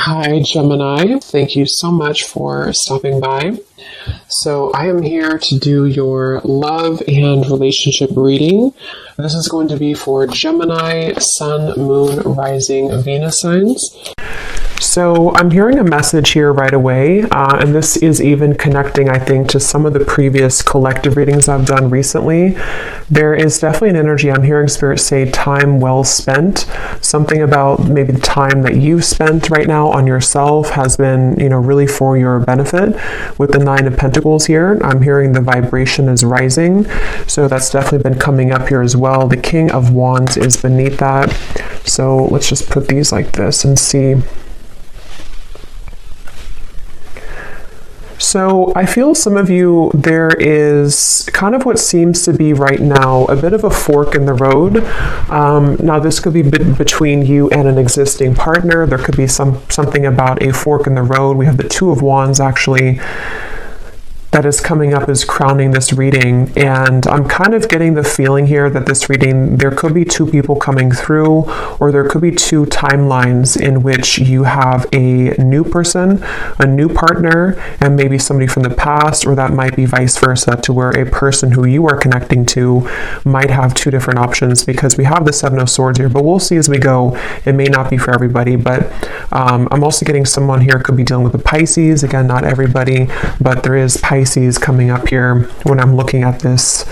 Hi, Gemini. Thank you so much for stopping by. So I am here to do your love and relationship reading. This is going to be for Gemini, Sun, Moon, Rising, Venus signs. So I'm hearing a message here right away, and this is even connecting, I think, to some of the previous collective readings I've done recently. There is definitely an energy. I'm hearing Spirit say time well spent. Something about maybe the time that you've spent right now on yourself has been, really for your benefit. With the Nine of Pentacles here, I'm hearing the vibration is rising. So that's definitely been coming up here as well. The King of Wands is beneath that. So let's just put these like this and see. So I feel some of you, there is kind of what seems to be right now a bit of a fork in the road. Now this could be between you and an existing partner. There could be something about a fork in the road. We have the Two of Wands actually that is coming up as crowning this reading, and I'm kind of getting the feeling here that this reading, there could be two people coming through, or there could be two timelines in which you have a new person, a new partner, and maybe somebody from the past, or that might be vice versa, to where a person who you are connecting to might have two different options, because we have the Seven of Swords here, but we'll see as we go. It may not be for everybody, but I'm also getting someone here could be dealing with the Pisces. Again, not everybody, but there is Pisces coming up here when I'm looking at this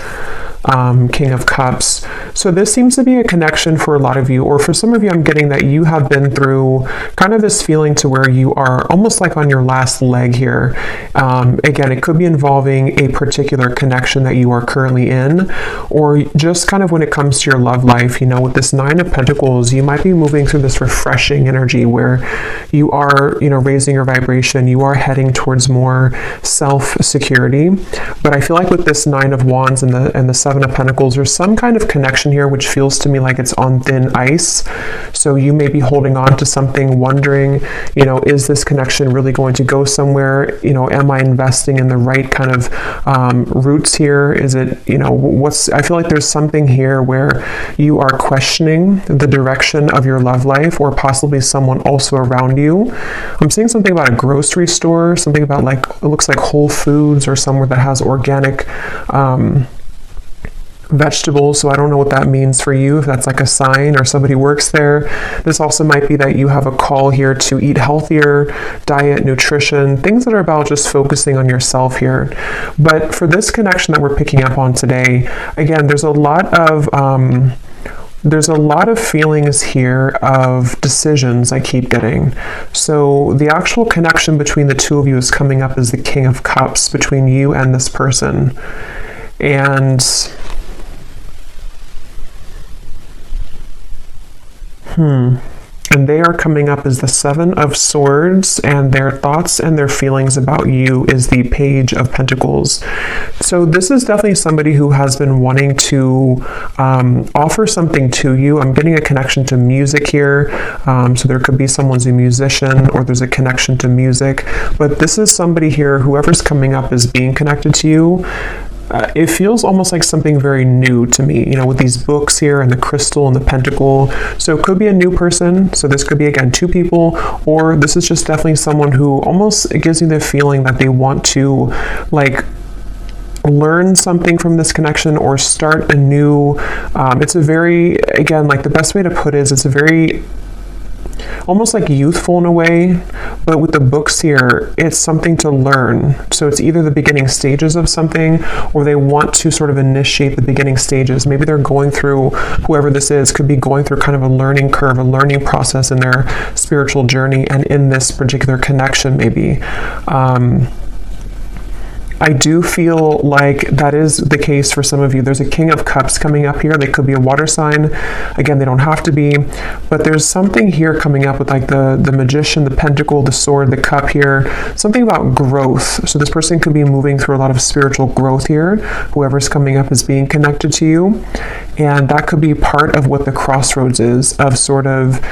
King of Cups. So this seems to be a connection for a lot of you, or for some of you, I'm getting that you have been through kind of this feeling to where you are almost like on your last leg here. Again, it could be involving a particular connection that you are currently in, or just kind of when it comes to your love life, with this Nine of Pentacles, you might be moving through this refreshing energy where you are, raising your vibration, you are heading towards more self-security. But I feel like with this Nine of Wands and the Seven of Pentacles, there's some kind of connection here which feels to me like it's on thin ice. So you may be holding on to something, wondering, is this connection really going to go somewhere? Am I investing in the right kind of roots here? Is it, I feel like there's something here where you are questioning the direction of your love life, or possibly someone also around you. I'm seeing something about a grocery store, something about it looks like Whole Foods, or somewhere that has organic vegetables. So I don't know what that means for you, if that's like a sign or somebody works there. This also might be that you have a call here to eat healthier, diet, nutrition, things that are about just focusing on yourself here. But for this connection that we're picking up on today, again, there's a lot of feelings here of decisions I keep getting. So the actual connection between the two of you is coming up as the King of Cups between you and this person. And they are coming up as the Seven of Swords, and their thoughts and their feelings about you is the Page of Pentacles. So this is definitely somebody who has been wanting to offer something to you. I'm getting a connection to music here. So there could be someone's a musician, or there's a connection to music. But this is somebody here, whoever's coming up as being connected to you. It feels almost like something very new to me, with these books here and the crystal and the pentacle. So it could be a new person. So this could be, again, two people, or this is just definitely someone who almost, it gives me the feeling that they want to learn something from this connection, or start a new, it's a very, again, the best way to put it is it's a very, almost like youthful in a way, but with the books here, it's something to learn. So it's either the beginning stages of something, or they want to sort of initiate the beginning stages. Maybe they're going through, whoever this is, could be going through kind of a learning curve, a learning process in their spiritual journey, and in this particular connection, maybe. I do feel like that is the case for some of you. There's a King of Cups coming up here. They could be a water sign. Again, they don't have to be, but there's something here coming up with the Magician, the Pentacle, the Sword, the Cup here. Something about growth. So this person could be moving through a lot of spiritual growth here, whoever's coming up as being connected to you. And that could be part of what the crossroads is, of sort of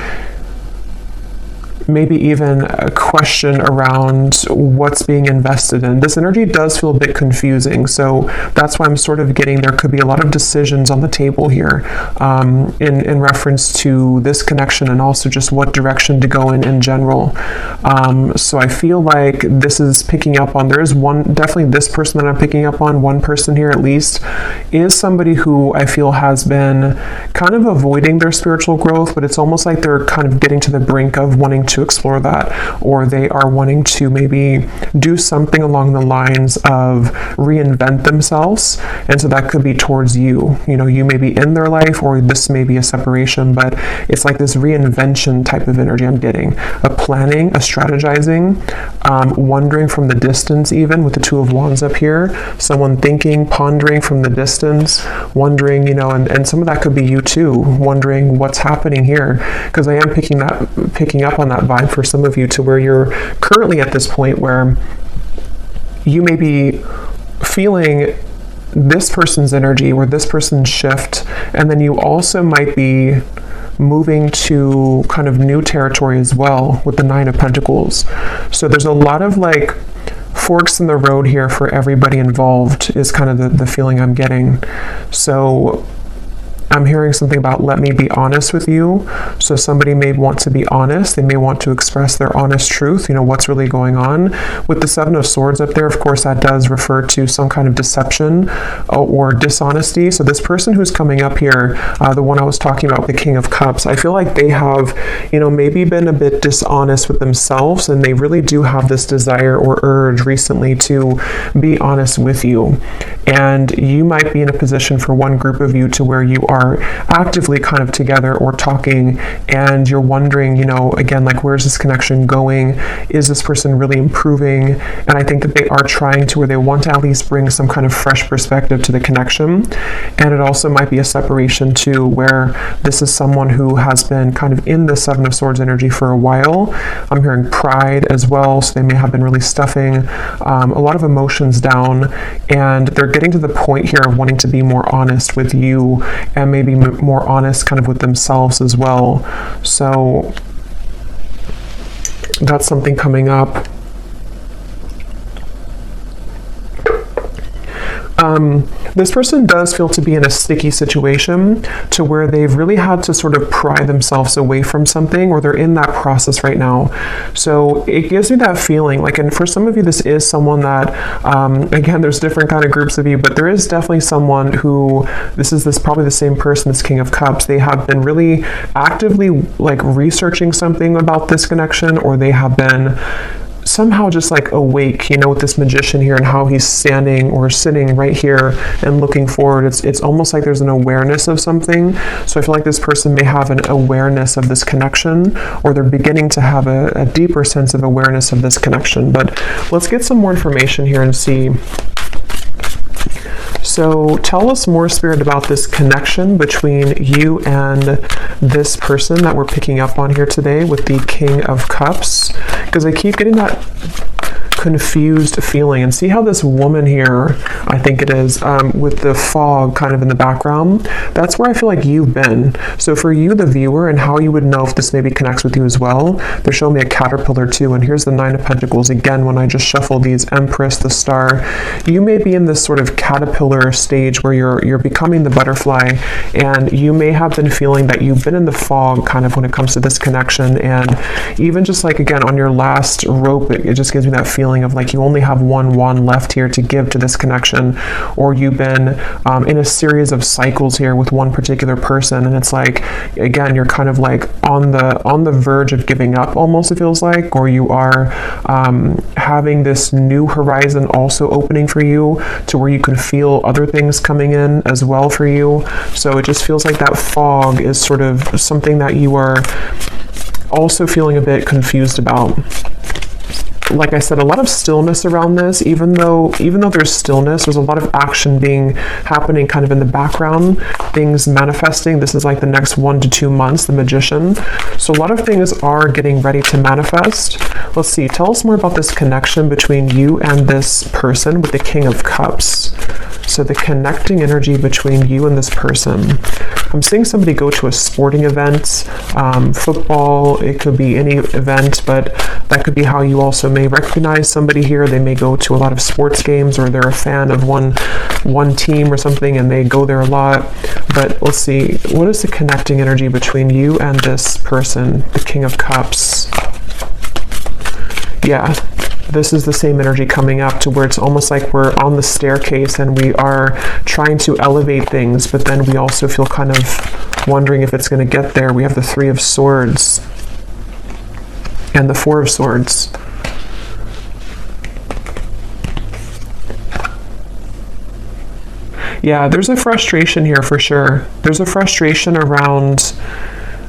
maybe even a question around what's being invested in. This energy does feel a bit confusing, so that's why I'm sort of getting there could be a lot of decisions on the table here in reference to this connection, and also just what direction to go in general. So I feel like this is picking up on, there is definitely this person that I'm picking up on, one person here at least, is somebody who I feel has been kind of avoiding their spiritual growth, but it's almost like they're kind of getting to the brink of wanting to explore that, or they are wanting to maybe do something along the lines of reinvent themselves. And so that could be towards you. You know, you may be in their life, or this may be a separation, but it's like this reinvention type of energy I'm getting. A planning, a strategizing, wondering from the distance, even with the Two of Wands up here. Someone thinking, pondering from the distance, wondering, you know, and some of that could be you too, wondering what's happening here, because I am picking up on that vibe for some of you, to where you're currently at this point where you may be feeling this person's energy or this person's shift, and then you also might be moving to kind of new territory as well with the Nine of Pentacles. So there's a lot of like forks in the road here for everybody involved, is kind of the feeling I'm getting. So I'm hearing something about, let me be honest with you. So somebody may want to be honest. They may want to express their honest truth, you know, what's really going on. With the Seven of Swords up there, of course, that does refer to some kind of deception or dishonesty. So this person who's coming up here, the one I was talking about, the King of Cups, I feel like they have, you know, maybe been a bit dishonest with themselves, and they really do have this desire or urge recently to be honest with you. And you might be in a position for one group of you to where you are actively kind of together or talking, and you're wondering, you know, again, like, where's this connection going? Is this person really improving? And I think that they are trying to, where they want to at least bring some kind of fresh perspective to the connection. And it also might be a separation too, where this is someone who has been kind of in the Seven of Swords energy for a while. I'm hearing pride as well, so they may have been really stuffing a lot of emotions down, and they're getting to the point here of wanting to be more honest with you, and maybe more honest kind of with themselves as well. So that's something coming up. This person does feel to be in a sticky situation, to where they've really had to sort of pry themselves away from something, or they're in that process right now. So it gives me that feeling like, and for some of you, this is someone that, again, there's different kind of groups of you, but there is definitely someone who, this probably the same person, this King of Cups. They have been really actively like researching something about this connection, or they have been somehow just like awake, you know, with this Magician here and how he's standing or sitting right here and looking forward. It's almost like there's an awareness of something. So I feel like this person may have an awareness of this connection, or they're beginning to have a deeper sense of awareness of this connection. But let's get some more information here and see. So tell us more, Spirit, about this connection between you and this person that we're picking up on here today with the King of Cups, because I keep getting that confused feeling. And see how this woman here, I think it is, with the fog kind of in the background, that's where I feel like you've been. So for you, the viewer, and how you would know if this maybe connects with you as well, they're showing me a caterpillar too, and here's the Nine of Pentacles again. When I just shuffle these, Empress, the Star, you may be in this sort of caterpillar stage where you're becoming the butterfly, and you may have been feeling that you've been in the fog kind of when it comes to this connection. And even just like, again, on your last rope, it just gives me that feeling of like you only have one wand left here to give to this connection, or you've been in a series of cycles here with one particular person, and it's like, again, you're kind of like on the verge of giving up almost, it feels like, or you are having this new horizon also opening for you, to where you can feel other things coming in as well for you. So it just feels like that fog is sort of something that you are also feeling a bit confused about. Like I said, a lot of stillness around this. Even though there's stillness, there's a lot of action happening kind of in the background, things manifesting. This is like the next 1 to 2 months, the Magician. So a lot of things are getting ready to manifest, Let's see, tell us more about this connection between you and this person with the King of Cups. So the connecting energy between you and this person. I'm seeing somebody go to a sporting event, football, it could be any event, but that could be how you also may recognize somebody here. They may go to a lot of sports games, or they're a fan of one team or something and they go there a lot. But let's see, what is the connecting energy between you and this person, the King of Cups? Yeah, this is the same energy coming up to where it's almost like we're on the staircase and we are trying to elevate things, but then we also feel kind of wondering if it's going to get there. We have the Three of Swords and the Four of Swords. Yeah, there's a frustration here for sure. There's a frustration around,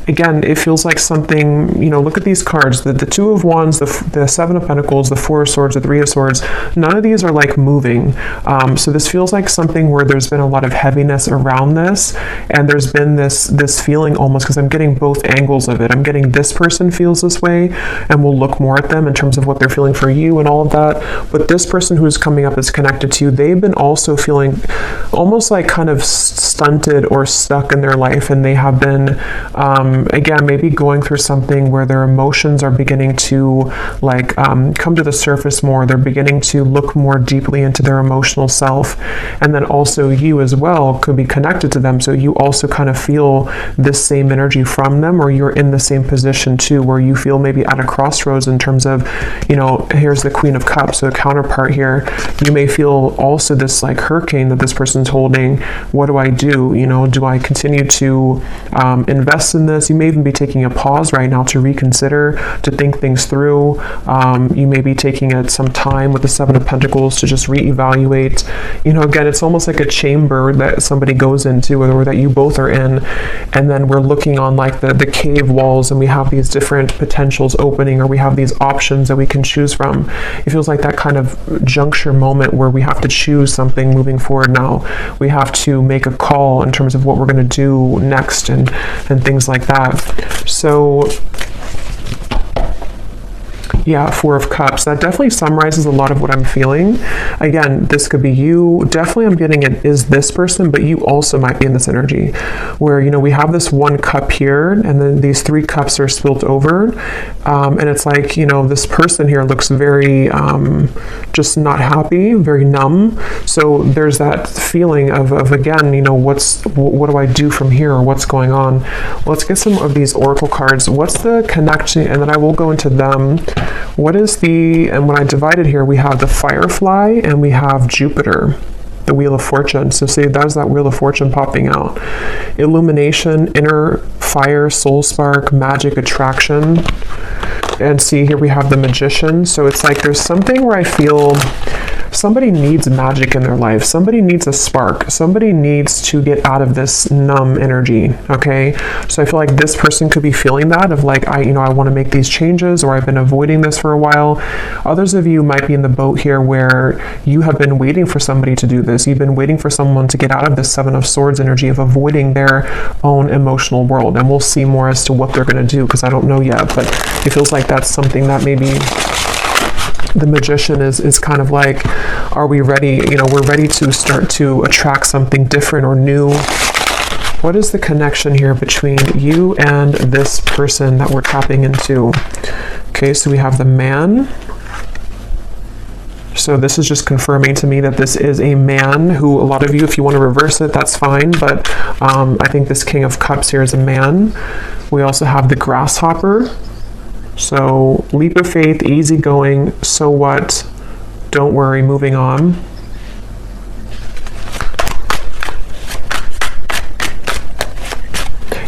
again, it feels like something, you know, look at these cards, the Two of Wands, the Seven of Pentacles, the Four of Swords, the Three of Swords. None of these are like moving. So this feels like something where there's been a lot of heaviness around this, and there's been this feeling almost, because I'm getting both angles of it. I'm getting this person feels this way, and we'll look more at them in terms of what they're feeling for you and all of that. But this person who's coming up is connected to you. They've been also feeling almost like kind of stunted or stuck in their life, and they have been, again, maybe going through something where their emotions are beginning to like come to the surface more. They're beginning to look more deeply into their emotional self. And then also you as well could be connected to them. So you also kind of feel this same energy from them, or you're in the same position too, where you feel maybe at a crossroads in terms of, you know, here's the Queen of Cups, so a counterpart here. You may feel also this like hurricane that this person's holding. What do I do? You know, do I continue to invest in this? You may even be taking a pause right now to reconsider, to think things through. You may be taking some time with the Seven of Pentacles to just reevaluate. You know, again, it's almost like a chamber that somebody goes into, or that you both are in, and then we're looking on like the cave walls, and we have these different potentials opening, or we have these options that we can choose from. It feels like that kind of juncture moment where we have to choose something moving forward now. We have to make a call in terms of what we're going to do next, and things like that. So yeah, Four of Cups. That definitely summarizes a lot of what I'm feeling. Again, this could be you. Definitely I'm getting it is this person, but you also might be in this energy where, you know, we have this one cup here, and then these three cups are spilled over. And it's like, you know, this person here looks very just not happy, very numb. So there's that feeling of again, you know, what do I do from here, or what's going on? Let's get some of these oracle cards. What's the connection? And then I will go into them. What is and when I divide it here, we have the Firefly and we have Jupiter, the Wheel of Fortune. So see, that's that Wheel of Fortune popping out. Illumination, inner fire, soul spark, magic, attraction. And see, here we have the Magician. So it's like there's something where I feel somebody needs magic in their life. Somebody needs a spark. Somebody needs to get out of this numb energy, okay? So I feel like this person could be feeling that of like, I want to make these changes, or I've been avoiding this for a while. Others of you might be in the boat here where you have been waiting for somebody to do this. You've been waiting for someone to get out of this Seven of Swords energy of avoiding their own emotional world. And we'll see more as to what they're going to do, because I don't know yet, but it feels like that's something that maybe the Magician is kind of like, are we ready? You know, we're ready to start to attract something different or new. What is the connection here between you and this person that we're tapping into? Okay, so we have the Man. So this is just confirming to me that this is a man who, a lot of you, if you want to reverse it, that's fine. But I think this King of Cups here is a man. We also have the Grasshopper. So leap of faith, easygoing, so what? Don't worry, moving on.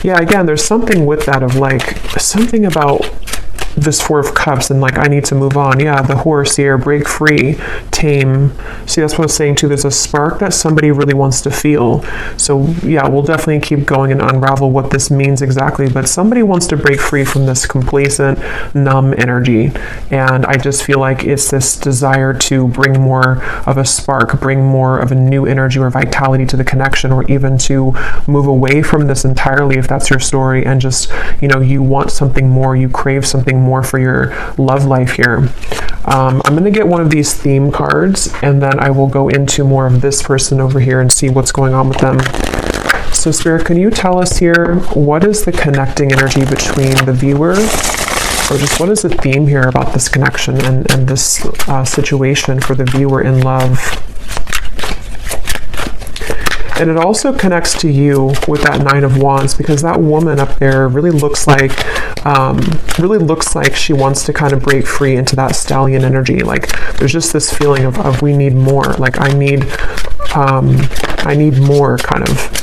Yeah, again, there's something with that of like, something about this Four of Cups and like, I need to move on. Yeah, the Horse here, break free, tame. See, that's what I was saying too. There's a spark that somebody really wants to feel. So yeah, we'll definitely keep going and unravel what this means exactly. But somebody wants to break free from this complacent, numb energy. And I just feel like it's this desire to bring more of a spark, bring more of a new energy or vitality to the connection, or even to move away from this entirely if that's your story. And just, you know, you want something more, you crave something more. more for your love life here. I'm going to get one of these theme cards, and then I will go into more of this person over here and see what's going on with them. So Spirit, can you tell us here, what is the connecting energy between the viewer, or just what is the theme here about this connection and this situation for the viewer in love? And it also connects to you with that Nine of Wands, because that woman up there really looks like she wants to kind of break free into that stallion energy. Like there's just this feeling of we need more. Like I need more kind of.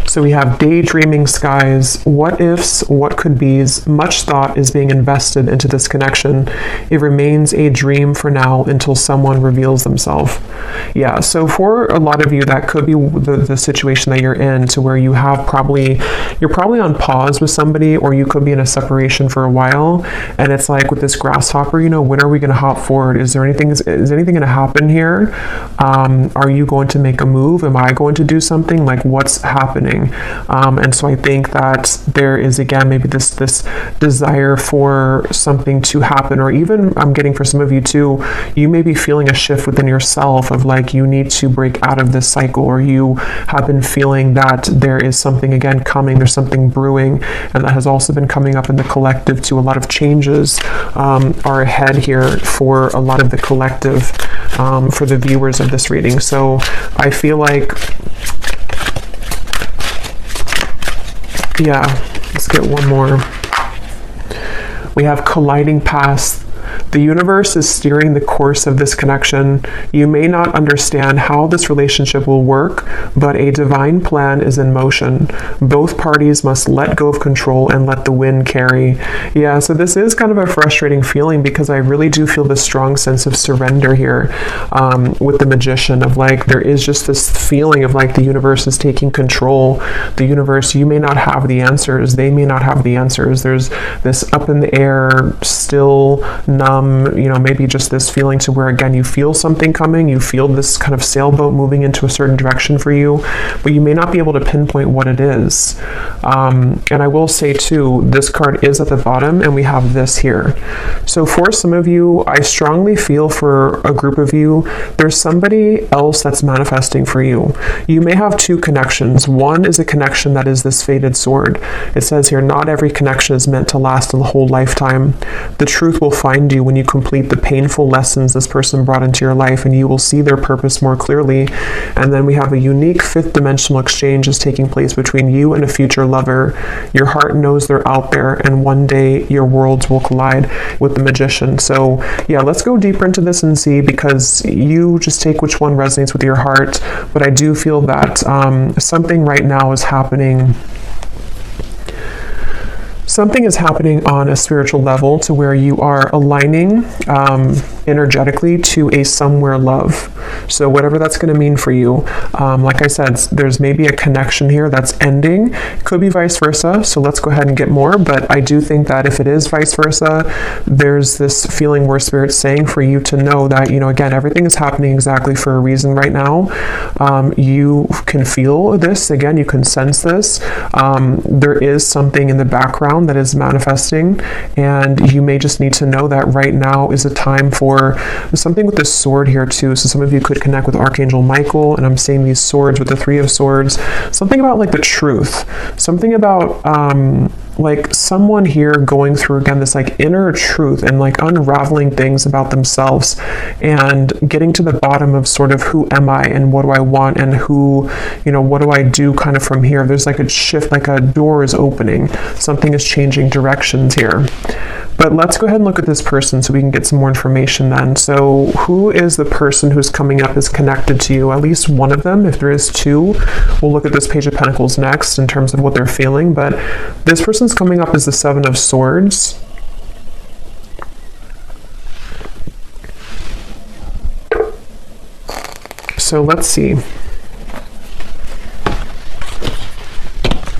So we have daydreaming skies, what ifs, what could be's, much thought is being invested into this connection. It remains a dream for now until someone reveals themselves. Yeah, so for a lot of you, that could be the situation that you're in, to where you have you're probably on pause with somebody, or you could be in a separation for a while. And it's like with this grasshopper, when are we going to hop forward? Is anything going to happen here? Are you going to make a move? Am I going to do something? Like what's happening? And so I think that there is, again, maybe this desire for something to happen, or even I'm getting for some of you too, you may be feeling a shift within yourself of like you need to break out of this cycle, or you have been feeling that there is something again coming, there's something brewing, and that has also been coming up in the collective too. A lot of changes are ahead here for a lot of the collective for the viewers of this reading. So I feel like, yeah, let's get one more. We have colliding paths. The universe is steering the course of this connection. You may not understand how this relationship will work, but a divine plan is in motion. Both parties must let go of control and let the wind carry. Yeah, so this is kind of a frustrating feeling, because I really do feel this strong sense of surrender here with the Magician, of like there is just this feeling of like the universe is taking control. The universe, you may not have the answers, they may not have the answers. There's this up in the air, still numb, maybe just this feeling to where, again, you feel something coming, you feel this kind of sailboat moving into a certain direction for you, but you may not be able to pinpoint what it is. And I will say too, this card is at the bottom, and we have this here. So for some of you, I strongly feel for a group of you, there's somebody else that's manifesting for you. You may have two connections. One is a connection that is this fated sword. It says here, not every connection is meant to last a whole lifetime. The truth will find you when you complete the painful lessons this person brought into your life, and you will see their purpose more clearly. And then we have a unique fifth dimensional exchange is taking place between you and a future lover. Your heart knows they're out there, and one day your worlds will collide with the Magician. So yeah, let's go deeper into this and see, because you just take which one resonates with your heart. But I do feel that something right now is happening. Something is happening on a spiritual level to where you are aligning energetically to a somewhere love. So whatever that's going to mean for you, like I said, there's maybe a connection here that's ending. It could be vice versa. So let's go ahead and get more. But I do think that if it is vice versa, there's this feeling where Spirit's saying for you to know that, again, everything is happening exactly for a reason right now. You can feel this. Again, you can sense this. There is something in the background that is manifesting, and you may just need to know that right now is a time for something with this sword here too. So some of you could connect with Archangel Michael, and I'm seeing these swords with the Three of Swords. Something about like the truth, something about like someone here going through, again, this like inner truth and like unraveling things about themselves and getting to the bottom of sort of who am I and what do I want and who, what do I do kind of from here. There's like a shift, like a door is opening. Something is changing directions here. But let's go ahead and look at this person so we can get some more information then. So who is the person who's coming up is connected to you? At least one of them. If there is two, we'll look at this Page of Pentacles next in terms of what they're feeling. But this person's coming up as the Seven of Swords. So let's see.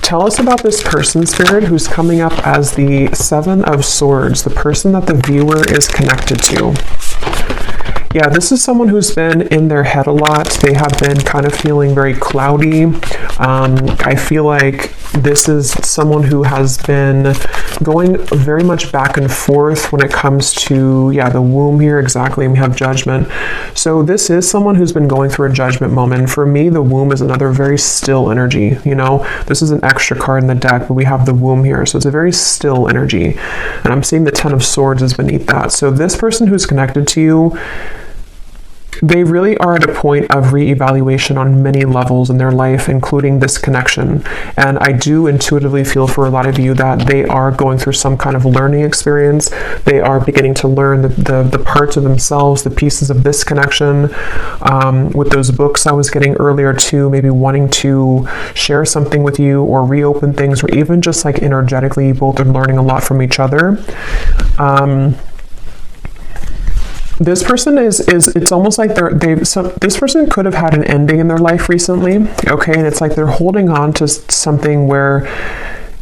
Tell us about this person, Spirit, who's coming up as the Seven of Swords, the person that the viewer is connected to. Yeah, this is someone who's been in their head a lot. They have been kind of feeling very cloudy. I feel like this is someone who has been going very much back and forth when it comes to, yeah, the womb here, exactly, and we have judgment. So this is someone who's been going through a judgment moment. For me, the womb is another very still energy, you know. This is an extra card in the deck, but we have the womb here, so it's a very still energy. And I'm seeing the Ten of Swords is beneath that. So this person who's connected to you, they really are at a point of reevaluation on many levels in their life, including this connection. And I do intuitively feel for a lot of you that they are going through some kind of learning experience. They are beginning to learn the parts of themselves, the pieces of this connection. With those books I was getting earlier too, maybe wanting to share something with you or reopen things, or even just like energetically, you both are learning a lot from each other. This person it's almost like this person could have had an ending in their life recently, okay? And it's like they're holding on to something where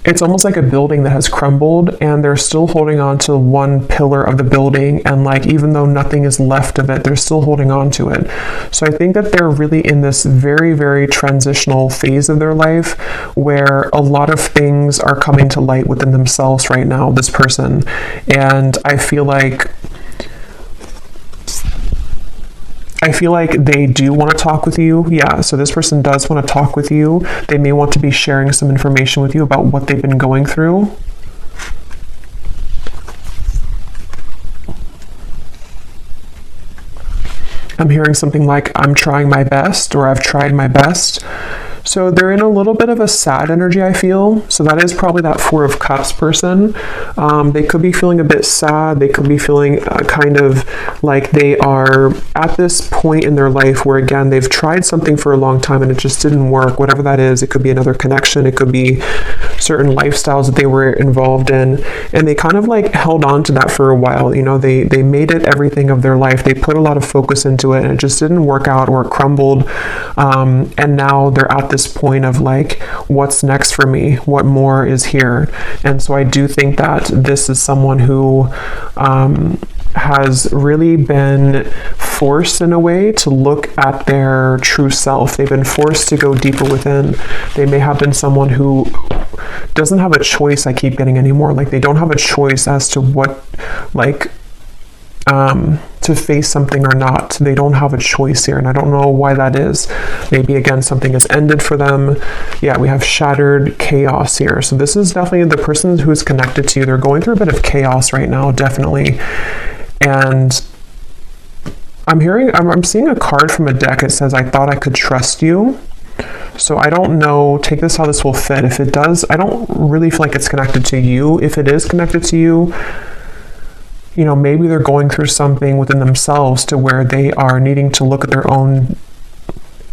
it's almost like a building that has crumbled, and they're still holding on to one pillar of the building, and like even though nothing is left of it, they're still holding on to it. So I think that they're really in this very, very transitional phase of their life where a lot of things are coming to light within themselves right now, this person. And I feel like they do want to talk with you. Yeah, so this person does want to talk with you. They may want to be sharing some information with you about what they've been going through. I'm hearing something like, I'm trying my best, or I've tried my best. So they're in a little bit of a sad energy, I feel. So that is probably that Four of Cups person. They could be feeling a bit sad. They could be feeling kind of like they are at this point in their life where, again, they've tried something for a long time and it just didn't work. Whatever that is, it could be another connection. It could be certain lifestyles that they were involved in. And they kind of like held on to that for a while. You know, they made it everything of their life. They put a lot of focus into it and it just didn't work out, or it crumbled. And now they're at this point of like, what's next for me? What more is here? And so I do think that this is someone who has really been forced in a way to look at their true self. They've been forced to go deeper within. They may have been someone who doesn't have a choice, I keep getting anymore. Like they don't have a choice as to what, like, to face something or not. They don't have a choice here, and I don't know why that is. Maybe again something has ended for them. Yeah, we have shattered chaos here. So this is definitely the person who's connected to you. They're going through a bit of chaos right now, definitely. And I'm seeing a card from a deck. It says, I thought I could trust you. So I don't know, take this how this will fit. If it does, I don't really feel like it's connected to you. If it is connected to you, you know, maybe they're going through something within themselves to where they are needing to look at their own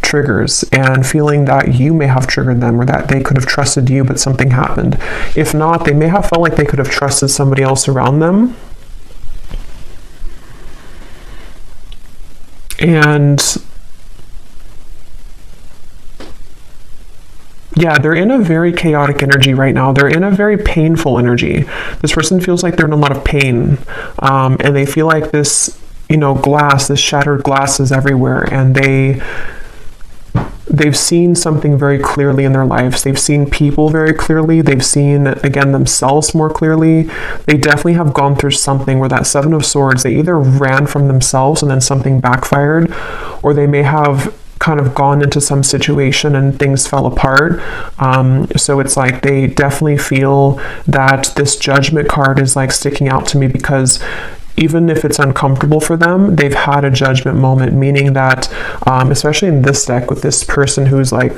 triggers and feeling that you may have triggered them, or that they could have trusted you, but something happened. If not, they may have felt like they could have trusted somebody else around them. And yeah, they're in a very chaotic energy right now. They're in a very painful energy. This person feels like they're in a lot of pain. And they feel like this, you know, glass, this shattered glass is everywhere. And they've seen something very clearly in their lives. They've seen people very clearly. They've seen, again, themselves more clearly. They definitely have gone through something where that Seven of Swords, they either ran from themselves and then something backfired, or they may have kind of gone into some situation and things fell apart. So it's like they definitely feel that this Judgment card is like sticking out to me, because even if it's uncomfortable for them, they've had a judgment moment, meaning that, especially in this deck with this person who's like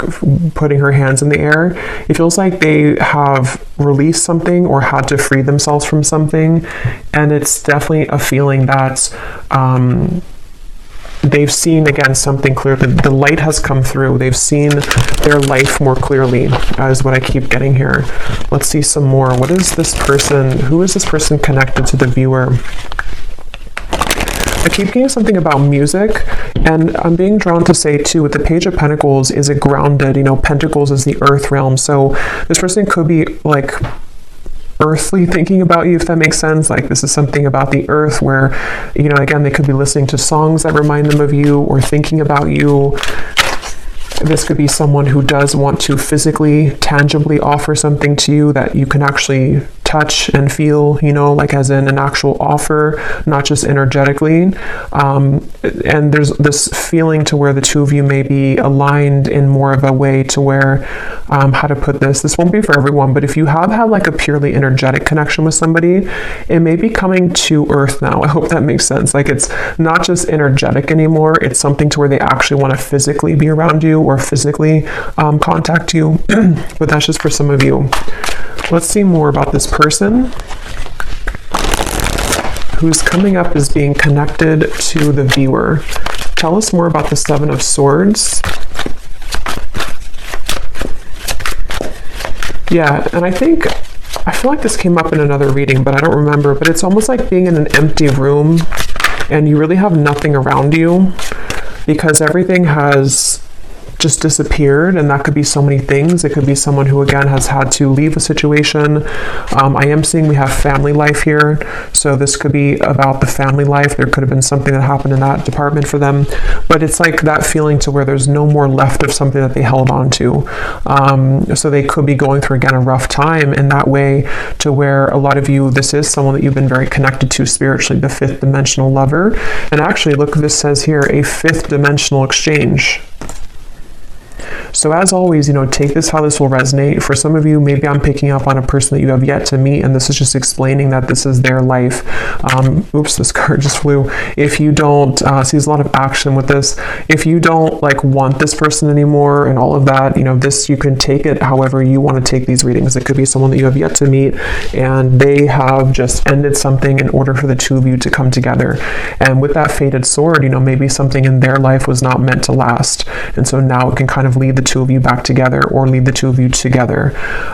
putting her hands in the air, it feels like they have released something or had to free themselves from something. And it's definitely a feeling that, they've seen, again, something clear. The light has come through. They've seen their life more clearly, is what I keep getting here. Let's see some more. What is this person? Who is this person connected to the viewer? I keep getting something about music, and I'm being drawn to say too, with the Page of Pentacles, is it grounded? You know, Pentacles is the earth realm. So this person could be like earthly thinking about you, if that makes sense. Like this is something about the earth where, you know, again, they could be listening to songs that remind them of you or thinking about you. This could be someone who does want to physically, tangibly offer something to you that you can actually touch and feel, you know, like as in an actual offer, not just energetically. And there's this feeling to where the two of you may be aligned in more of a way to where, how to put this won't be for everyone, but if you have had like a purely energetic connection with somebody, it may be coming to earth now. I hope that makes sense. Like it's not just energetic anymore. It's something to where they actually want to physically be around you or physically contact you. But that's just for some of you. Let's see more about this person who's coming up as being connected to the viewer. Tell us more about the Seven of Swords. Yeah, and I feel like this came up in another reading, but I don't remember. But it's almost like being in an empty room and you really have nothing around you because everything has just disappeared, and that could be so many things. It could be someone who again has had to leave a situation. I am seeing we have family life here, so this could be about the family life. There could have been something that happened in that department for them, but it's like that feeling to where there's no more left of something that they held on to. So they could be going through again a rough time in that way, to where a lot of you, this is someone that you've been very connected to spiritually, the fifth dimensional lover. And actually, look, this says here, a fifth dimensional exchange. So as always, you know, take this how this will resonate. For some of you, maybe I'm picking up on a person that you have yet to meet, and this is just explaining that this is their life. Oops, this card just flew. If you don't, see there's a lot of action with this. If you don't like want this person anymore and all of that, you know, this, you can take it however you want to take these readings. It could be someone that you have yet to meet and they have just ended something in order for the two of you to come together. And with that fated sword, you know, maybe something in their life was not meant to last. And so now it can kind of lead the two of you back together or lead the two of you together.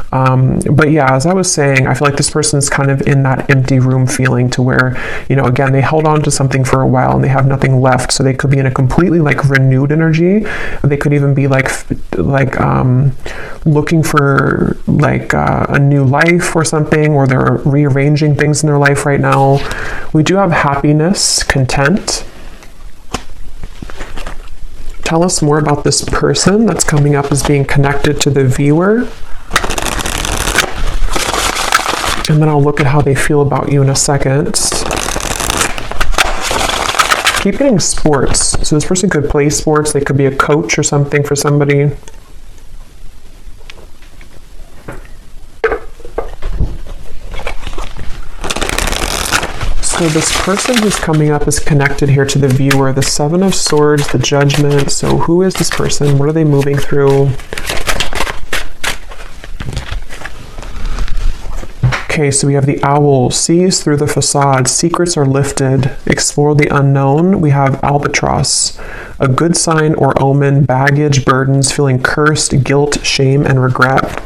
But yeah, as I was saying, I feel like this person is kind of in that empty room feeling to where, you know, again, they held on to something for a while and they have nothing left. So they could be in a completely like renewed energy. They could even be like looking for like a new life or something, or they're rearranging things in their life right now. We do have happiness, content. Tell us more about this person that's coming up as being connected to the viewer. And then I'll look at how they feel about you in a second. Keep getting sports. So this person could play sports. They could be a coach or something for somebody. So this person who's coming up is connected here to the viewer, the Seven of Swords, the Judgment. So who is this person? What are they moving through? Okay, so we have the Owl, sees through the facade, secrets are lifted, explore the unknown. We have Albatross, a good sign or omen, baggage, burdens, feeling cursed, guilt, shame, and regret.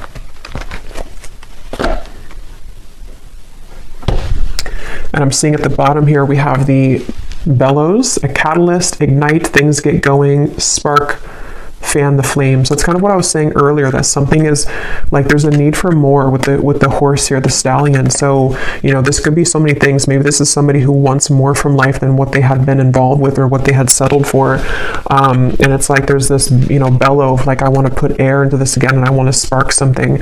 And I'm seeing at the bottom here, we have the Bellows, a catalyst, ignite, things get going, spark, fan the flames. So it's kind of what I was saying earlier, that something is like, there's a need for more with the horse here, the stallion. So, you know, this could be so many things. Maybe this is somebody who wants more from life than what they had been involved with or what they had settled for. And it's like, there's this, you know, bellow of like, I want to put air into this again, and I want to spark something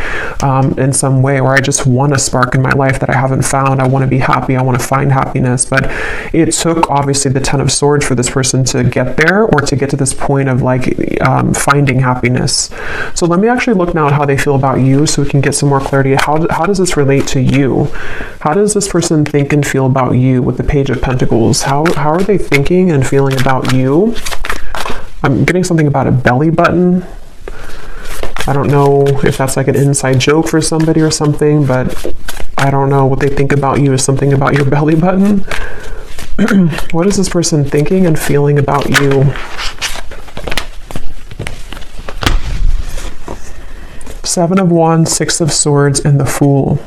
in some way, or I just want a spark in my life that I haven't found. I want to be happy. I want to find happiness. But it took obviously the Ten of Swords for this person to get there, or to get to this point of like, finding happiness. So let me actually look now at how they feel about you, so we can get some more clarity. How does this relate to you? How does this person think and feel about you with the Page of Pentacles? How are they thinking and feeling about you? I'm getting something about a belly button. I don't know if that's like an inside joke for somebody or something, but I don't know what they think about you is something about your belly button. What is this person thinking and feeling about you? Seven of Wands, Six of Swords, and the Fool.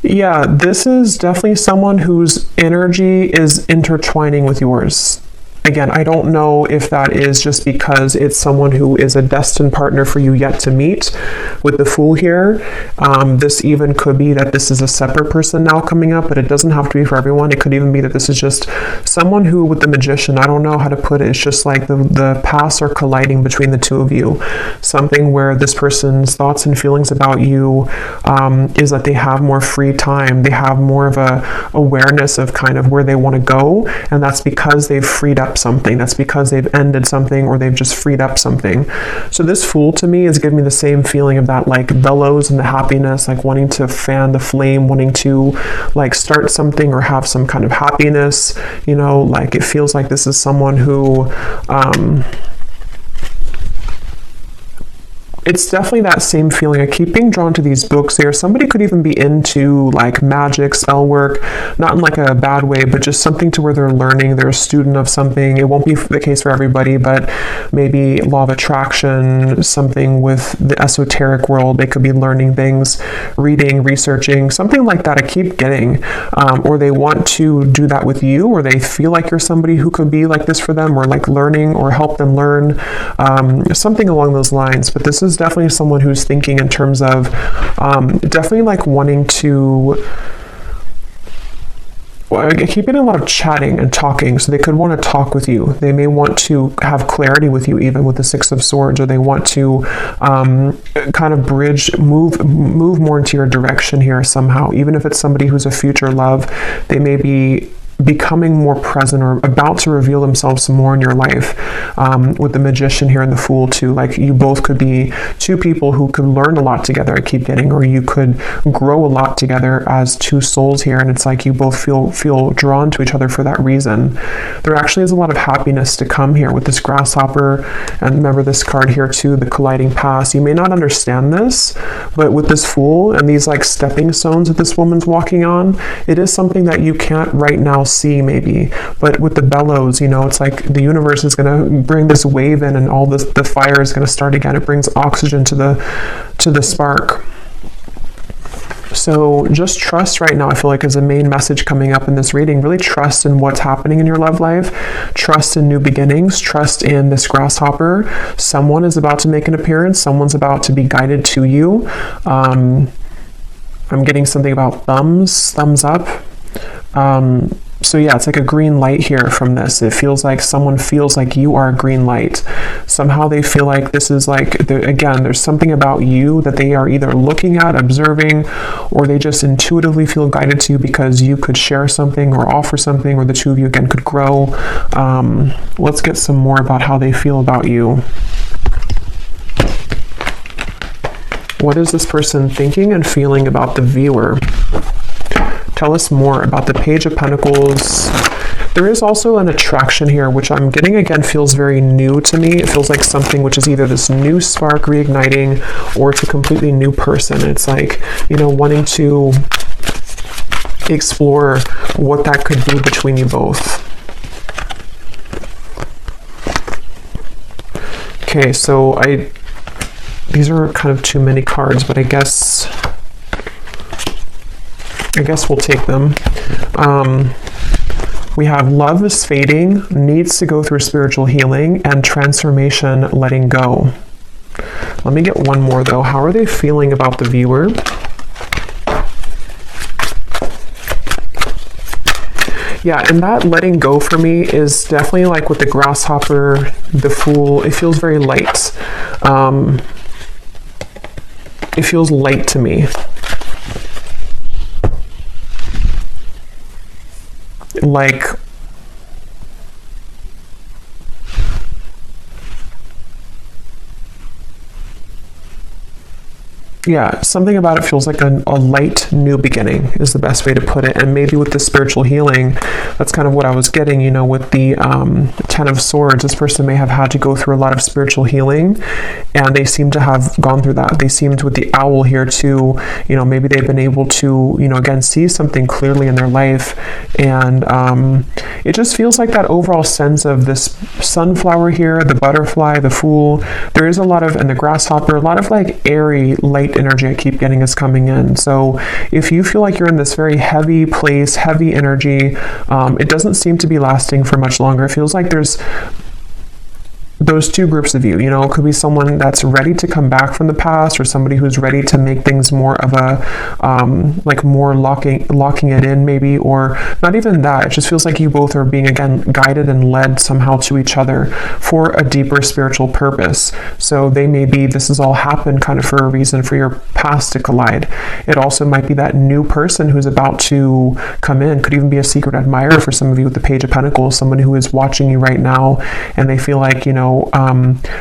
Yeah, this is definitely someone whose energy is intertwining with yours. Again, I don't know if that is just because it's someone who is a destined partner for you yet to meet with the Fool here. This even could be that this is a separate person now coming up, but it doesn't have to be for everyone. It could even be that this is just someone who, with the Magician, I don't know how to put it. It's just like the paths are colliding between the two of you. Something where this person's thoughts and feelings about you is that they have more free time. They have more of a awareness of kind of where they want to go, and that's because they've freed up something. That's because they've ended something, or they've just freed up something. So this Fool to me is giving me the same feeling of that like bellows and the happiness, like wanting to fan the flame, wanting to like start something or have some kind of happiness, you know, like it feels like this is someone who it's definitely that same feeling. I keep being drawn to these books here. Somebody could even be into like magic, spell work, not in like a bad way, but just something to where they're learning, they're a student of something. It won't be the case for everybody, but maybe law of attraction, something with the esoteric world. They could be learning things, reading, researching, something like that. I keep getting, or they want to do that with you, or they feel like you're somebody who could be like this for them, or like learning or help them learn, something along those lines. But this is definitely someone who's thinking in terms of definitely like wanting to, well, I keep getting a lot of chatting and talking, so they could want to talk with you. They may want to have clarity with you, even with the Six of Swords, or they want to kind of move more into your direction here somehow. Even if it's somebody who's a future love, they may be becoming more present or about to reveal themselves some more in your life. With the Magician here and the Fool too, like you both could be two people who could learn a lot together, I keep getting, or you could grow a lot together as two souls here, and it's like you both feel drawn to each other for that reason. There actually is a lot of happiness to come here with this Grasshopper, and remember this card here too, the colliding paths. You may not understand this, but with this Fool and these like stepping stones that this woman's walking on, it is something that you can't right now see maybe, but with the bellows, you know, it's like the universe is going to bring this wave in, and all this, the fire is going to start again. It brings oxygen to the spark. So just trust right now, I feel like, is a main message coming up in this reading. Really trust in what's happening in your love life. Trust in new beginnings. Trust in this Grasshopper. Someone is about to make an appearance. Someone's about to be guided to you. I'm getting something about thumbs up. So yeah, it's like a green light here from this. It feels like someone feels like you are a green light. Somehow they feel like this is like, again, there's something about you that they are either looking at, observing, or they just intuitively feel guided to you because you could share something or offer something, or the two of you again could grow. Let's get some more about how they feel about you. What is this person thinking and feeling about the viewer? Tell us more about the Page of Pentacles. There is also an attraction here, which I'm getting again feels very new to me. It feels like something which is either this new spark reigniting, or it's a completely new person. It's like, you know, wanting to explore what that could be between you both. Okay, so these are kind of too many cards, but I guess we'll take them. We have love is fading, needs to go through spiritual healing, and transformation, letting go. Let me get one more though. How are they feeling about the viewer? Yeah, and that letting go for me is definitely like with the Grasshopper, the Fool. It feels very light. It feels light to me. Like, yeah, something about it feels like a light new beginning is the best way to put it. And maybe with the spiritual healing, that's kind of what I was getting, you know, with the Ten of Swords. This person may have had to go through a lot of spiritual healing, and they seem to have gone through that. They seemed, with the Owl here too, you know, maybe they've been able to, you know, again, see something clearly in their life. And it just feels like that overall sense of this Sunflower here, the Butterfly, the Fool. There is a lot of, and the Grasshopper, a lot of like airy, light energy I keep getting is coming in. So if you feel like you're in this very heavy place, heavy energy, it doesn't seem to be lasting for much longer. It feels like there's those two groups of you, it could be someone that's ready to come back from the past, or somebody who's ready to make things more of a like more locking it in maybe, or not even that. It just feels like you both are being, again, guided and led somehow to each other for a deeper spiritual purpose. So this has all happened kind of for a reason, for your past to collide. It also might be that new person who's about to come in. Could even be a secret admirer for some of you with the Page of Pentacles, someone who is watching you right now and they feel like,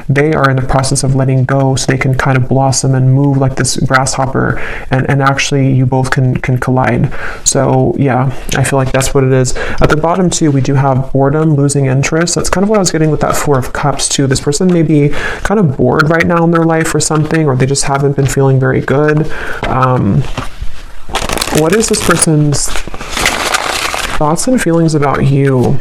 they are in the process of letting go so they can kind of blossom and move like this grasshopper, and actually you both can collide. So yeah, I feel like that's what it is. At the bottom too, we do have boredom, losing interest. That's kind of what I was getting with that Four of Cups too. This person may be kind of bored right now in their life or something, or they just haven't been feeling very good. What is this person's thoughts and feelings about you?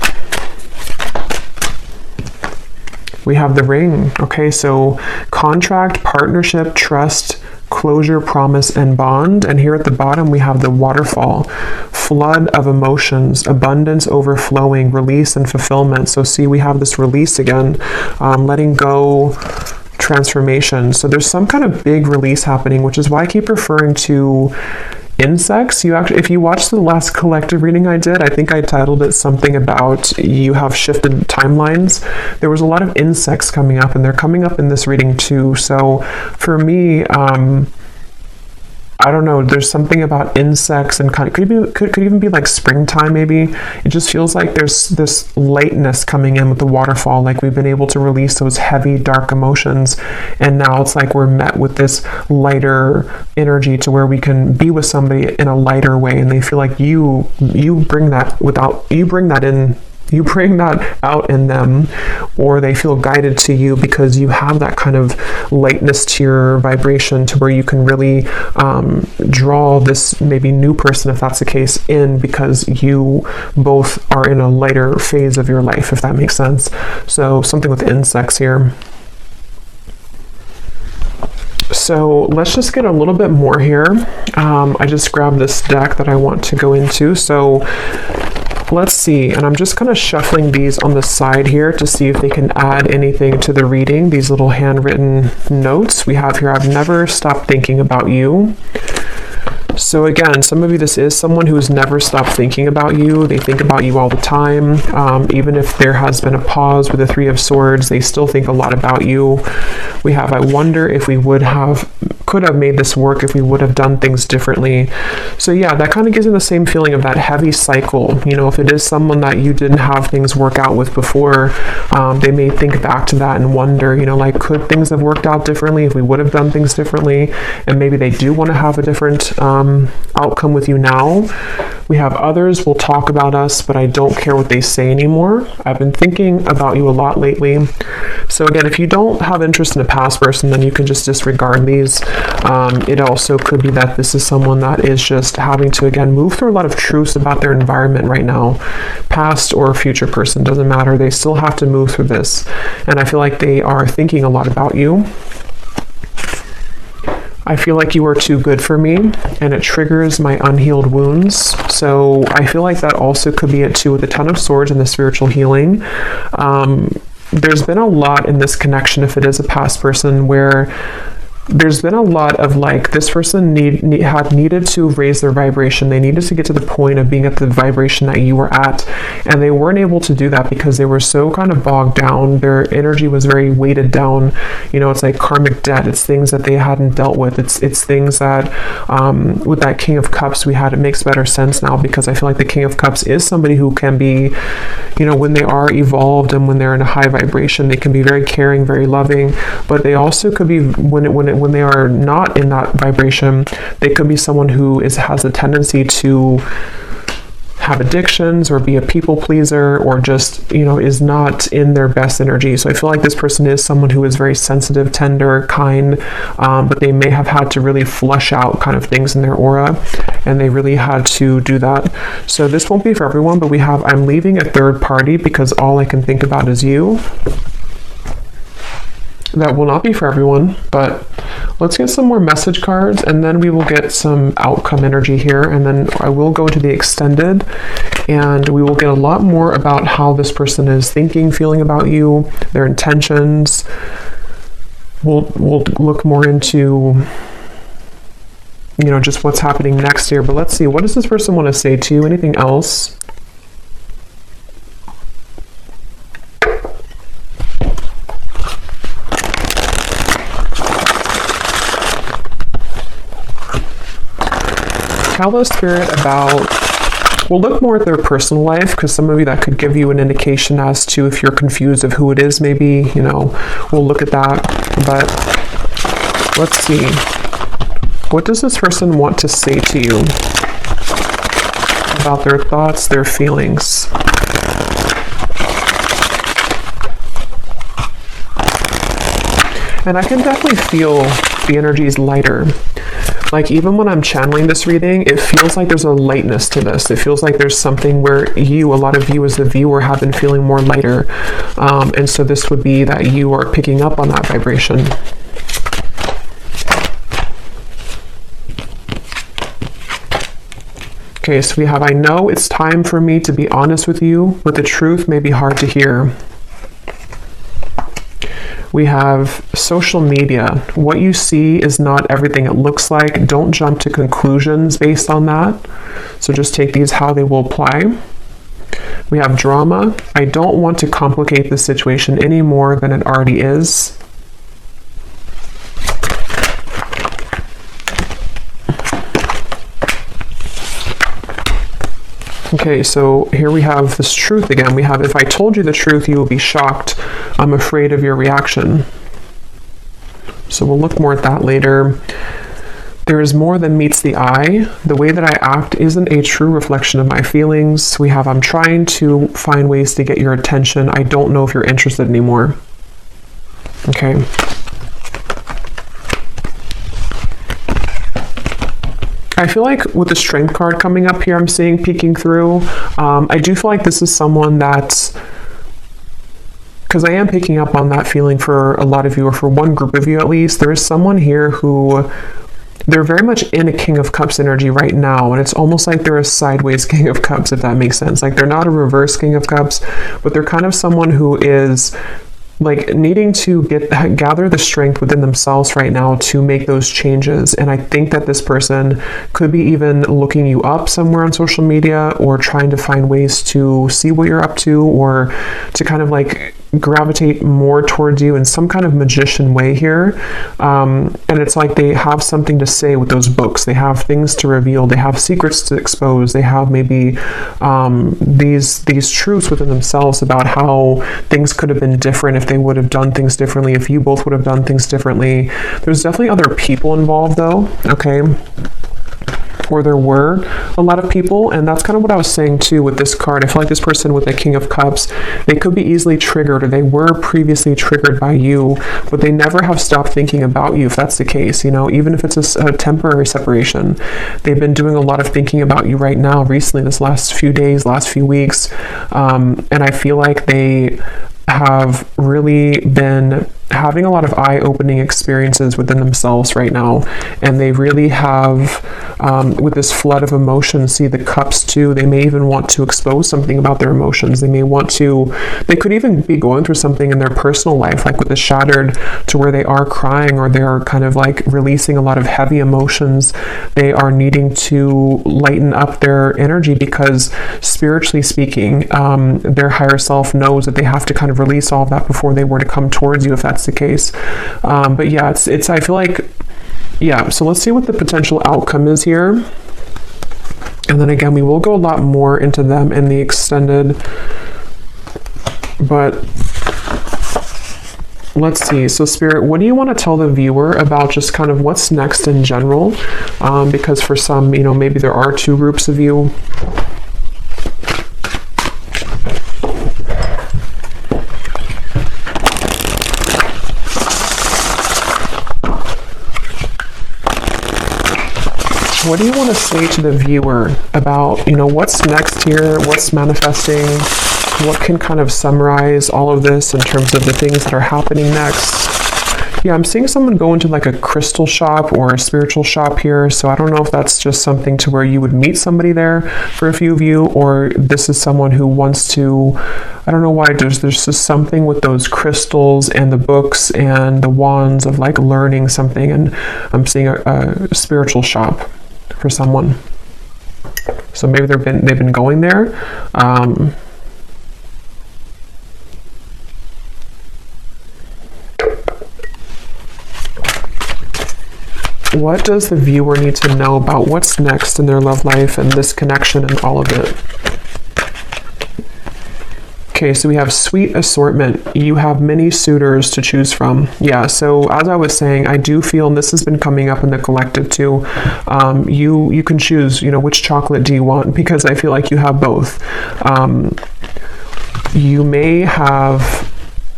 We have the Ring. Okay, so contract, partnership, trust, closure, promise, and bond. And here at the bottom, we have the Waterfall. Flood of emotions, abundance, overflowing, release, and fulfillment. So see, we have this release again, letting go, transformation. So there's some kind of big release happening, which is why I keep referring to insects. If you watched the last collective reading I did, I think I titled it something about you have shifted timelines. There was a lot of insects coming up, and they're coming up in this reading too. So for me, I don't know, there's something about insects, and kind of could even be like springtime maybe. It just feels like there's this lightness coming in with the waterfall, like we've been able to release those heavy dark emotions, and now it's like we're met with this lighter energy to where we can be with somebody in a lighter way, and they feel like you bring that out in them, or they feel guided to you because you have that kind of lightness to your vibration, to where you can really draw this maybe new person, if that's the case, in, because you both are in a lighter phase of your life, if that makes sense. So something with insects here. So let's just get a little bit more here. I just grabbed this deck that I want to go into. So let's see, and I'm just kind of shuffling these on the side here to see if they can add anything to the reading. These little handwritten notes we have here. I've never stopped thinking about you. So again, some of you, this is someone who has never stopped thinking about you. They think about you all the time. Even if there has been a pause with the Three of Swords, they still think a lot about you. We have, I wonder if we could have made this work if we would have done things differently. So yeah, that kind of gives me the same feeling of that heavy cycle. If it is someone that you didn't have things work out with before, they may think back to that and wonder, like, could things have worked out differently if we would have done things differently? And maybe they do want to have a different outcome with you now. We have others will talk about us, but I don't care what they say anymore. I've been thinking about you a lot lately. So again, if you don't have interest in a past person, then you can just disregard these. It also could be that this is someone that is just having to, again, move through a lot of truths about their environment right now. Past or future person, doesn't matter. They still have to move through this. And I feel like they are thinking a lot about you. I feel like you are too good for me, and it triggers my unhealed wounds. So I feel like that also could be it too, with the Ten of Swords and the spiritual healing. There's been a lot in this connection, if it is a past person, where there's been a lot of like, this person had needed to raise their vibration. They needed to get to the point of being at the vibration that you were at, and they weren't able to do that because they were so kind of bogged down. Their energy was very weighted down. It's like karmic debt. It's things that they hadn't dealt with. It's things that with that King of Cups we had, it makes better sense now, because I feel like the King of Cups is somebody who can be, when they are evolved and when they're in a high vibration, they can be very caring, very loving, but they also could be, when they are not in that vibration, they could be someone who has a tendency to have addictions or be a people pleaser, or just, is not in their best energy. So I feel like this person is someone who is very sensitive, tender, kind, but they may have had to really flush out kind of things in their aura, and they really had to do that. So this won't be for everyone, but we have, I'm leaving a third party because all I can think about is you. That will not be for everyone, but Let's get some more message cards, and then we will get some outcome energy here, and then I will go to the extended, and we will get a lot more about how this person is thinking, feeling about you, their intentions. We'll look more into, you know, just what's happening next here. But let's see, what does this person want to say to you? Anything else? Tell the spirit about, we'll look more at their personal life, because some of you, that could give you an indication as to if you're confused of who it is, maybe, you know, we'll look at that. But let's see, what does this person want to say to you about their thoughts, their feelings? And I can definitely feel the energies lighter. Like, even when I'm channeling this reading, it feels like there's a lightness to this. It feels like there's something where you, a lot of you as the viewer, have been feeling more lighter. And so this would be that you are picking up on that vibration. Okay, so we have, I know it's time for me to be honest with you, but the truth may be hard to hear. We have social media. What you see is not everything it looks like. Don't jump to conclusions based on that. So just take these how they will apply. We have drama. I don't want to complicate the situation any more than it already is. Okay, so here we have this truth again. We have, if I told you the truth, you will be shocked. I'm afraid of your reaction. So we'll look more at that later. There is more than meets the eye. The way that I act isn't a true reflection of my feelings. We have, I'm trying to find ways to get your attention. I don't know if you're interested anymore. Okay. I feel like with the Strength card coming up here, I'm seeing peeking through. I do feel like this is someone that's, because I am picking up on that feeling for a lot of you, or for one group of you at least. There is someone here who, they're very much in a King of Cups energy right now, and it's almost like they're a sideways King of Cups, if that makes sense. Like, they're not a reverse King of Cups, but they're kind of someone who is like needing to gather the strength within themselves right now to make those changes. And I think that this person could be even looking you up somewhere on social media, or trying to find ways to see what you're up to, or to kind of like gravitate more towards you in some kind of magician way here. And it's like they have something to say with those books. They have things to reveal. They have secrets to expose. They have maybe these truths within themselves about how things could have been different if they would have done things differently, if you both would have done things differently. There's definitely other people involved though, okay? Or there were a lot of people, and that's kind of what I was saying too with this card. I feel like this person with the King of Cups, they could be easily triggered, or they were previously triggered by you, but they never have stopped thinking about you, if that's the case, you know, even if it's a temporary separation. They've been doing a lot of thinking about you right now, recently, this last few days, last few weeks, and I feel like they have really been having a lot of eye-opening experiences within themselves right now, and they really have, with this flood of emotions, see the cups too, they may even want to expose something about their emotions. They may want to, they could even be going through something in their personal life, like with the shattered, to where they are crying, or they are kind of like releasing a lot of heavy emotions. They are needing to lighten up their energy, because spiritually speaking, their higher self knows that they have to kind of release all of that before they were to come towards you, if that's the case. But yeah, it's I feel like, yeah, so let's see what the potential outcome is here. And then again, we will go a lot more into them in the extended, but let's see. So Spirit, what do you want to tell the viewer about just kind of what's next in general? Because for some, you know, maybe there are two groups of you. What do you want to say to the viewer about, you know, what's next here, what's manifesting, what can kind of summarize all of this in terms of the things that are happening next? Yeah, I'm seeing someone go into like a crystal shop or a spiritual shop here. So I don't know if that's just something to where you would meet somebody there for a few of you, or this is someone who wants to, I don't know why, there's just something with those crystals and the books and the wands of like learning something. And I'm seeing a spiritual shop for someone. So maybe they've been going there. What does the viewer need to know about what's next in their love life and this connection and all of it? Okay, so we have sweet assortment. You have many suitors to choose from. Yeah, so as I was saying, I do feel, and this has been coming up in the collective too, you can choose, which chocolate do you want, because I feel like you have both. You may have,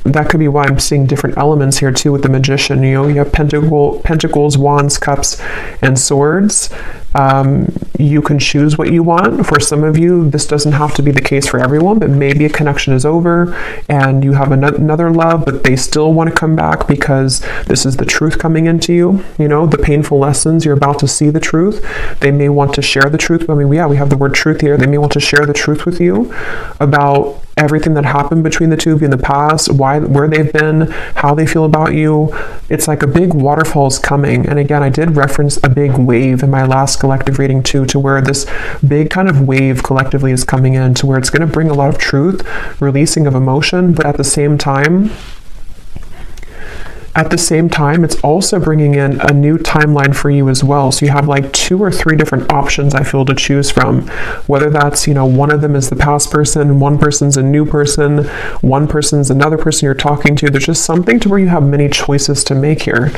that could be why I'm seeing different elements here too with the Magician. You have pentacles, wands, cups, and swords. You can choose what you want. For some of you, this doesn't have to be the case for everyone, but maybe a connection is over and you have another love, but they still want to come back because this is the truth coming into you. The painful lessons, you're about to see the truth. They may want to share the truth. We have the word truth here. They may want to share the truth with you about everything that happened between the two of you in the past, where they've been, how they feel about you. It's like a big waterfall is coming. And again, I did reference a big wave in my last collective reading too, to where this big kind of wave collectively is coming in, to where it's going to bring a lot of truth, releasing of emotion, but at the same time, it's also bringing in a new timeline for you as well. So you have like 2 or 3 different options, I feel, to choose from. Whether that's, one of them is the past person, one person's a new person, one person's another person you're talking to. There's just something to where you have many choices to make here.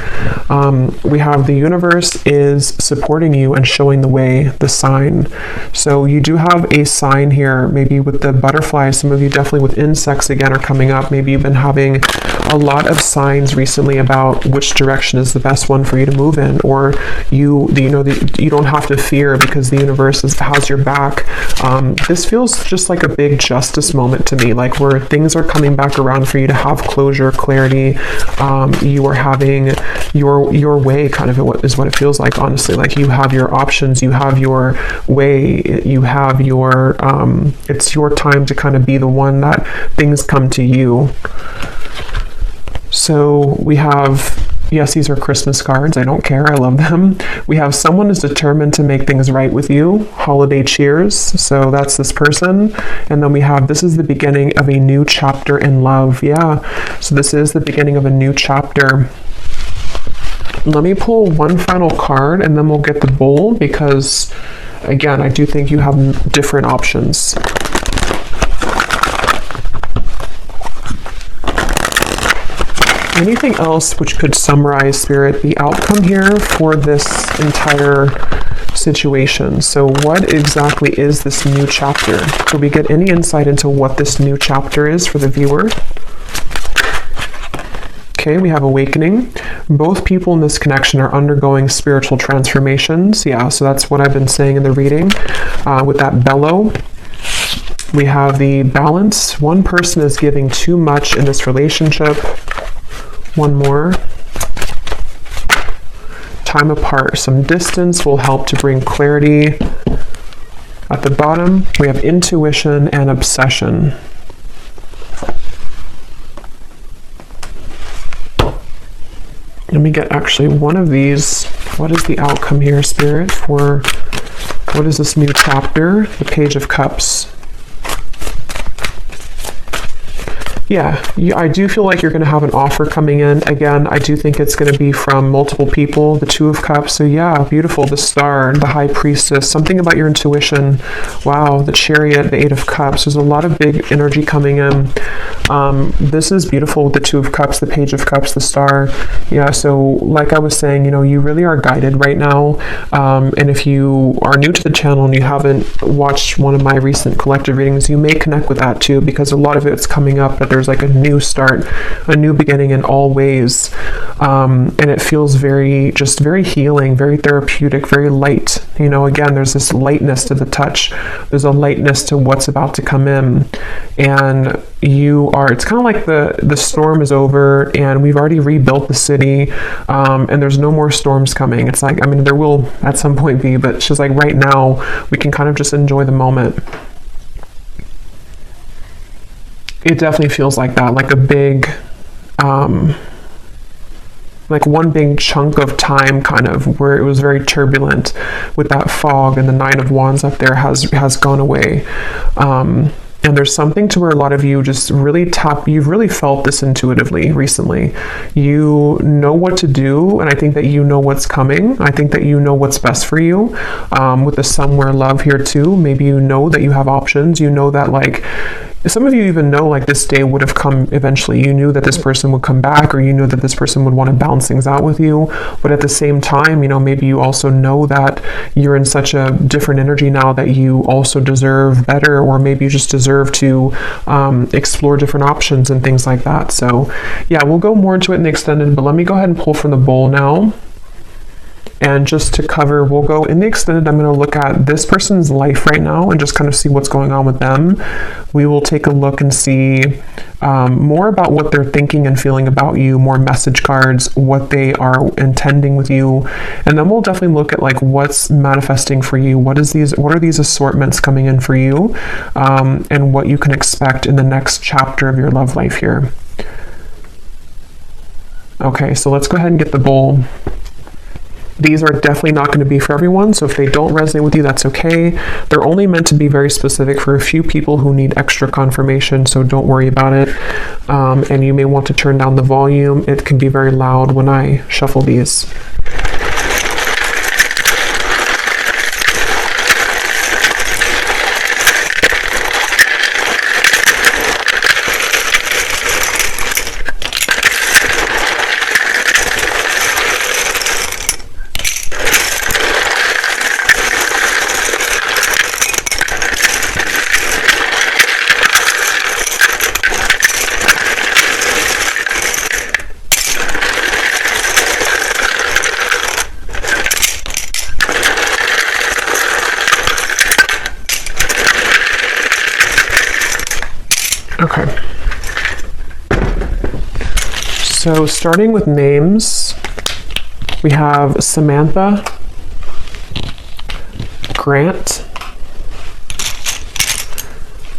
We have the universe is supporting you and showing the way, the sign. So you do have a sign here, maybe with the butterflies. Some of you definitely with insects again are coming up. Maybe you've been having a lot of signs recently about which direction is the best one for you to move in, or you don't have to fear because the universe has your back. This feels just like a big justice moment to me, like where things are coming back around for you to have closure, clarity. You are having your way, kind of is what it feels like, honestly. Like you have your options, you have your way, you have your it's your time to kind of be the one that things come to you. So we have, yes, these are Christmas cards. I don't care. I love them. We have someone is determined to make things right with you. Holiday cheers. So that's this person. And then we have, this is the beginning of a new chapter in love. Yeah. So this is the beginning of a new chapter. Let me pull one final card and then we'll get the bowl, because again, I do think you have different options. Anything else which could summarize, Spirit, the outcome here for this entire situation? So what exactly is this new chapter? Do we get any insight into what this new chapter is for the viewer? Okay, we have awakening. Both people in this connection are undergoing spiritual transformations. Yeah, so that's what I've been saying in the reading with that bellow. We have the balance. One person is giving too much in this relationship. One more. Time apart. Some distance will help to bring clarity. At the bottom, we have intuition and obsession. Let me get actually one of these. What is the outcome here, Spirit, for what is this new chapter? The Page of Cups. Yeah, I do feel like you're going to have an offer coming in. Again, I do think it's going to be from multiple people. The Two of Cups. So yeah, beautiful. The Star, the High Priestess, something about your intuition. Wow, the Chariot, the Eight of Cups. There's a lot of big energy coming in. This is beautiful with the Two of Cups, the Page of Cups, the Star. Yeah, so like I was saying, you really are guided right now. And if you are new to the channel and you haven't watched one of my recent collective readings, you may connect with that too, because a lot of it's coming up that there's there's like a new start, a new beginning in all ways. And it feels very healing, very therapeutic, very light. You know, again, there's this lightness to the touch. There's a lightness to what's about to come in. And it's kind of like the storm is over and we've already rebuilt the city, and there's no more storms coming. It's like, I mean, there will at some point be, but she's like, right now we can kind of just enjoy the moment. It definitely feels like that, like a big, like one big chunk of time, kind of, where it was very turbulent with that fog, and the Nine of Wands up there has gone away. And there's something to where a lot of you just really you've really felt this intuitively recently. You know what to do, and I think that you know what's coming. I think that you know what's best for you. With the somewhere love here too, maybe you know that you have options. You know that, like, some of you even know, like, this day would have come eventually. You knew that this person would come back, or you knew that this person would want to balance things out with you. But at the same time, you know, maybe you also know that you're in such a different energy now that you also deserve better, or maybe you just deserve to explore different options and things like that. So yeah, we'll go more into it in the extended, but let me go ahead and pull from the bowl now. And just to cover, we'll go in the extended. I'm going to look at this person's life right now and just kind of see what's going on with them. We will take a look and see more about what they're thinking and feeling about you, more message cards, what they are intending with you. And then we'll definitely look at, like, what's manifesting for you. What are these assortments coming in for you, and what you can expect in the next chapter of your love life here. Okay, so let's go ahead and get the bowl. These are definitely not going to be for everyone, so if they don't resonate with you, that's okay. They're only meant to be very specific for a few people who need extra confirmation, so don't worry about it. And you may want to turn down the volume. It can be very loud when I shuffle these. Okay. So starting with names, we have Samantha, Grant,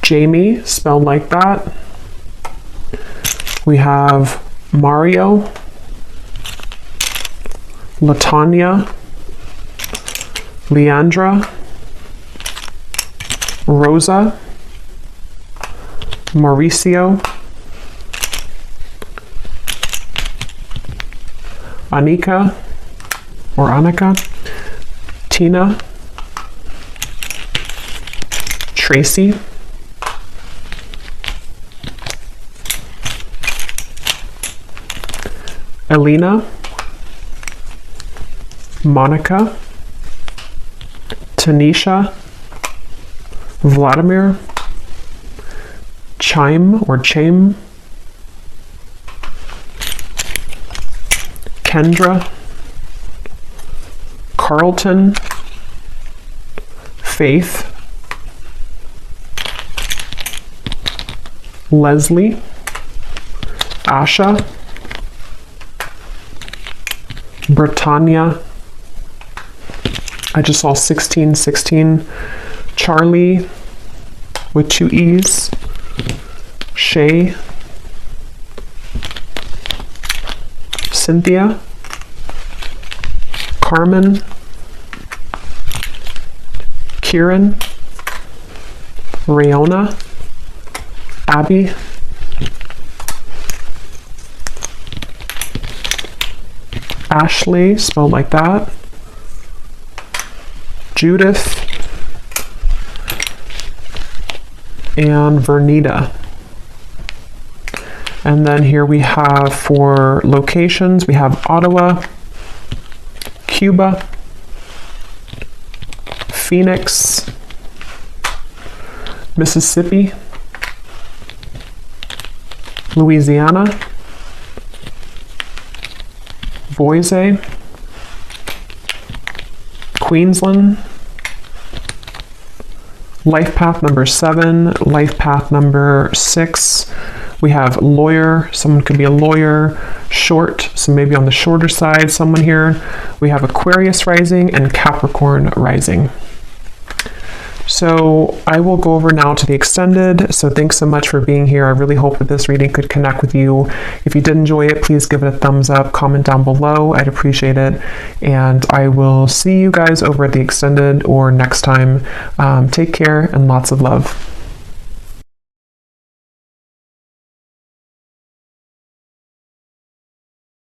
Jamie, spelled like that. We have Mario, Latanya, Leandra, Rosa, Mauricio, Anika, Tina, Tracy, Elena, Monica, Tanisha, Vladimir, Chaim, Kendra, Carlton, Faith, Leslie, Asha, Britannia, I just saw 1616, Charlie with 2 E's, Shay, Cynthia, Carmen, Kieran, Rayona, Abby, Ashley, spelled like that, Judith, and Vernita. And then here we have, for locations, we have Ottawa, Cuba, Phoenix, Mississippi, Louisiana, Boise, Queensland, life path number 7, life path number 6. We have lawyer, someone could be a lawyer, short, so maybe on the shorter side, someone here. We have Aquarius rising and Capricorn rising. So I will go over now to the extended. So thanks so much for being here. I really hope that this reading could connect with you. If you did enjoy it, please give it a thumbs up, comment down below. I'd appreciate it. And I will see you guys over at the extended or next time. Take care and lots of love.